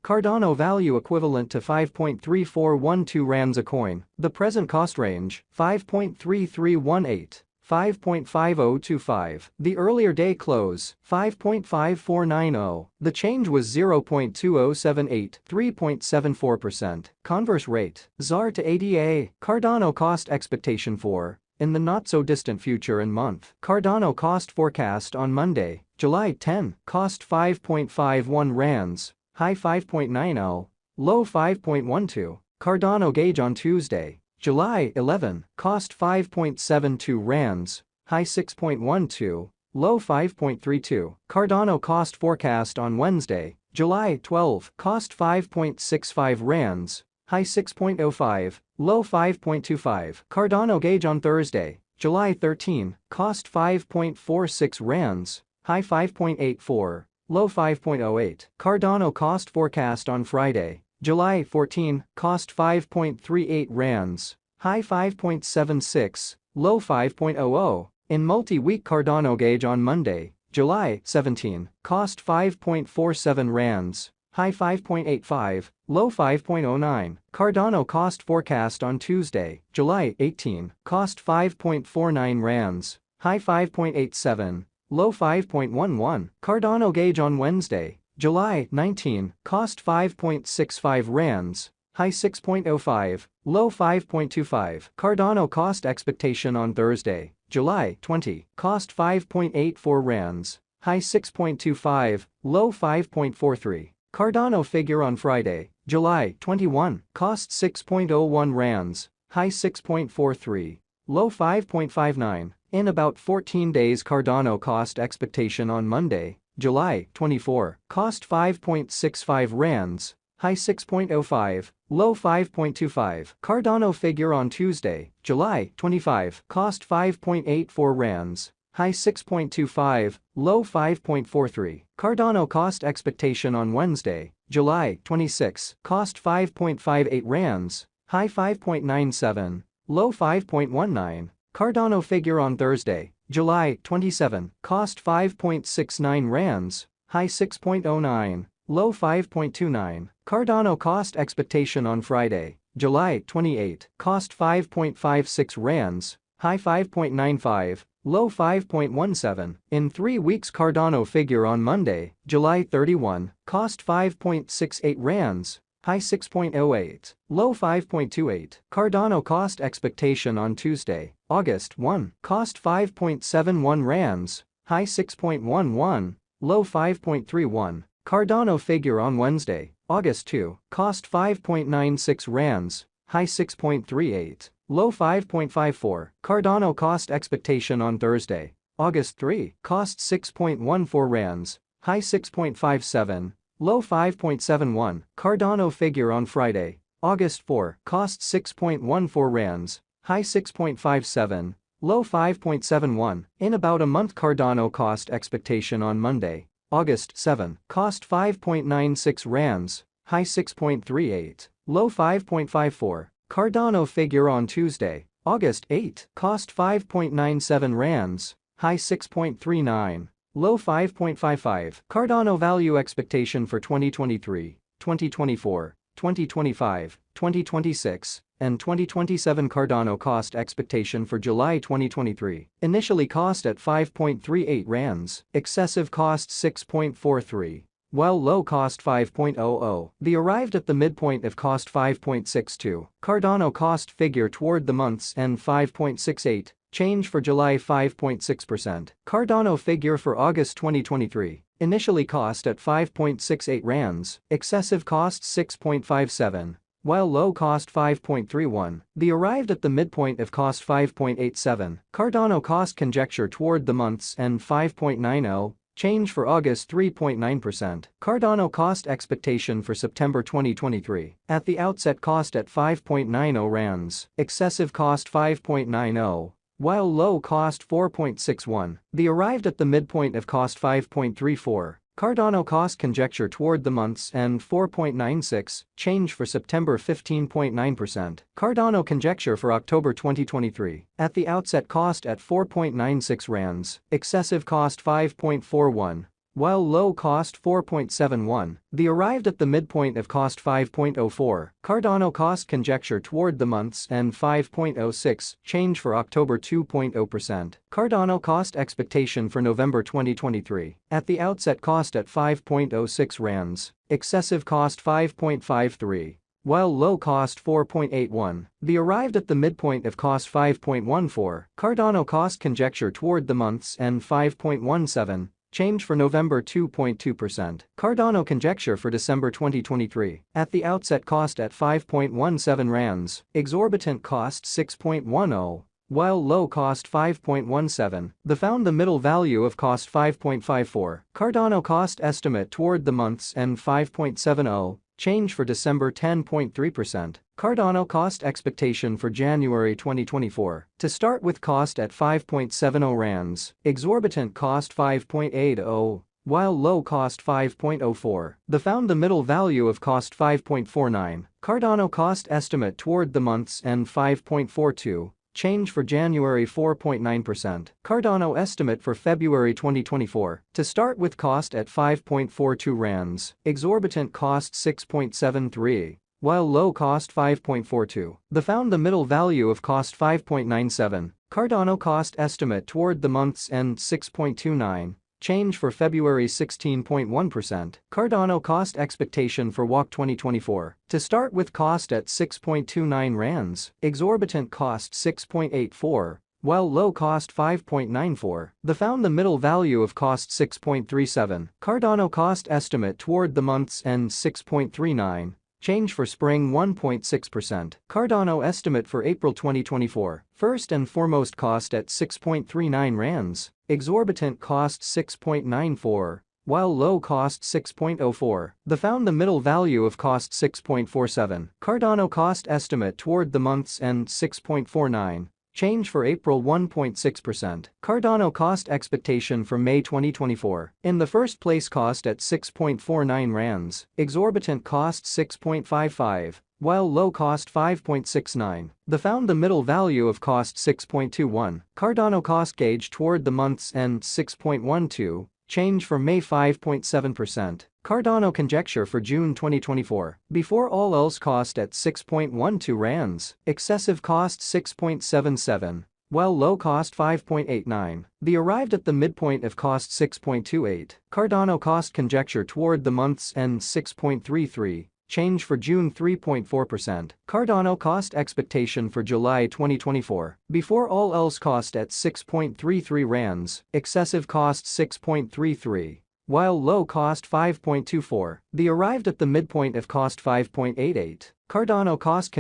Cardano value equivalent to 5.3412 rands a coin. The present cost range, 5.3318. 5.5025. The earlier day close, 5.5490. The change was 0.2078, 3.74%. Converse rate, ZAR to ADA. Cardano cost expectation for. In the not-so-distant future and month. Cardano cost forecast on Monday, July 10, cost 5.51 rands, high 5.90, low 5.12. Cardano gauge on Tuesday, July 11, cost 5.72 rands, high 6.12, low 5.32. Cardano cost forecast on Wednesday, July 12, cost 5.65 rands, high 6.05, low 5.25. Cardano gauge on Thursday, July 13, cost 5.46 rands, high 5.84, low 5.08. Cardano cost forecast on Friday, July 14, cost 5.38 rands, high 5.76, low 5.00. In multi-week Cardano gauge on Monday, July 17, cost 5.47 rands, high 5.85, low 5.09. Cardano cost forecast on Tuesday, July 18, cost 5.49 rands, high 5.87, low 5.11. Cardano gauge on Wednesday, July 19, cost 5.65 rands, high 6.05, low 5.25. Cardano cost expectation on Thursday, July 20, cost 5.84 rands, high 6.25, low 5.43. Cardano figure on Friday, July 21, cost 6.01 rands, high 6.43, low 5.59. In about 14 days Cardano cost expectation on Monday, July 24, cost 5.65 rands, high 6.05, low 5.25. Cardano figure on Tuesday, July 25, cost 5.84 rands, high 6.25, low 5.43. Cardano cost expectation on Wednesday, July 26, cost 5.58 rands, high 5.97, low 5.19. Cardano figure on Thursday, July 27, cost 5.69 rands, high 6.09, low 5.29. Cardano cost expectation on Friday, July 28, cost 5.56 rands, high 5.95, low 5.17. In 3 weeks Cardano figure on Monday, July 31, cost 5.68 rands, high 6.08, low 5.28. Cardano cost expectation on Tuesday, August 1, cost 5.71 rands, high 6.11, low 5.31. Cardano figure on Wednesday, August 2, cost 5.96 rands, high 6.38, low 5.54. Cardano cost expectation on Thursday, August 3, cost 6.14 rands, high 6.57, low 5.71. Cardano figure on Friday, August 4, cost 6.14 rands, high 6.57, low 5.71. In about a month Cardano cost expectation on Monday, August 7, cost 5.96 rands, high 6.38, low 5.54. Cardano figure on Tuesday, August 8, cost 5.97 rands, high 6.39, low 5.55. Cardano value expectation for 2023, 2024, 2025, 2026, and 2027. Cardano cost expectation for July 2023. Initially cost at 5.38 rands, excessive cost 6.43, while low cost 5.00. The arrived at the midpoint of cost 5.62. Cardano cost figure toward the month's end 5.68, change for July 5.6%. Cardano figure for August 2023. Initially cost at 5.68 rands, excessive cost 6.57, while low cost 5.31. The arrived at the midpoint of cost 5.87. Cardano cost conjecture toward the month's end 5.90, change for August 3.9%. Cardano cost expectation for September 2023. At the outset cost at 5.90 rands, excessive cost 5.90, while low cost 4.61. The arrived at the midpoint of cost 5.34. Cardano cost conjecture toward the month's end 4.96, change for September 15.9%. Cardano conjecture for October 2023. At the outset cost at 4.96 rands, excessive cost 5.41, while low cost 4.71, they arrived at the midpoint of cost 5.04. Cardano cost conjecture toward the month's end 5.06, change for October 2.0%. Cardano cost expectation for November 2023, at the outset cost at 5.06 rands, excessive cost 5.53. While low cost 4.81, they arrived at the midpoint of cost 5.14. Cardano cost conjecture toward the month's end 5.17, change for November 2.2%. Cardano conjecture for December 2023, at the outset cost at 5.17 rands, exorbitant cost 6.10. While low cost 5.17, they found the middle value of cost 5.54. Cardano cost estimate toward the month's end 5.70, change for December 10.3%. Cardano cost expectation for January 2024, to start with cost at 5.70 rands, exorbitant cost 5.80. While low cost 5.04, they found the middle value of cost 5.49. Cardano cost estimate toward the month's end 5.42, change for January 4.9%. Cardano estimate for February 2024, to start with cost at 5.42 rands, exorbitant cost 6.73. While low cost 5.42, they found the middle value of cost 5.97. Cardano cost estimate toward the month's end 6.29, change for February 16.1%. Cardano cost expectation for WOC 2024, to start with cost at 6.29 rands, exorbitant cost 6.84. While low cost 5.94, they found the middle value of cost 6.37. Cardano cost estimate toward the month's end 6.39, change for spring 1.6%. Cardano estimate for April 2024, first and foremost cost at 6.39 rands, exorbitant cost 6.94. While low cost 6.04, they found the middle value of cost 6.47. Cardano cost estimate toward the month's end 6.49, change for April 1.6%. Cardano cost expectation for May 2024, in the first place cost at 6.49 rands, exorbitant cost 6.55. While low cost 5.69, they found the middle value of cost 6.21. Cardano cost gauge toward the month's end 6.12, change for May 5.7%. Cardano conjecture for June 2024, before all else cost at 6.12 rands, excessive cost 6.77. While low cost 5.89, they arrived at the midpoint of cost 6.28. Cardano cost conjecture toward the month's end 6.33, change for June 3.4%. Cardano cost expectation for July 2024, before all else cost at 6.33 rands, excessive cost 6.33. While low cost 5.24, they arrived at the midpoint of cost 5.88. Cardano cost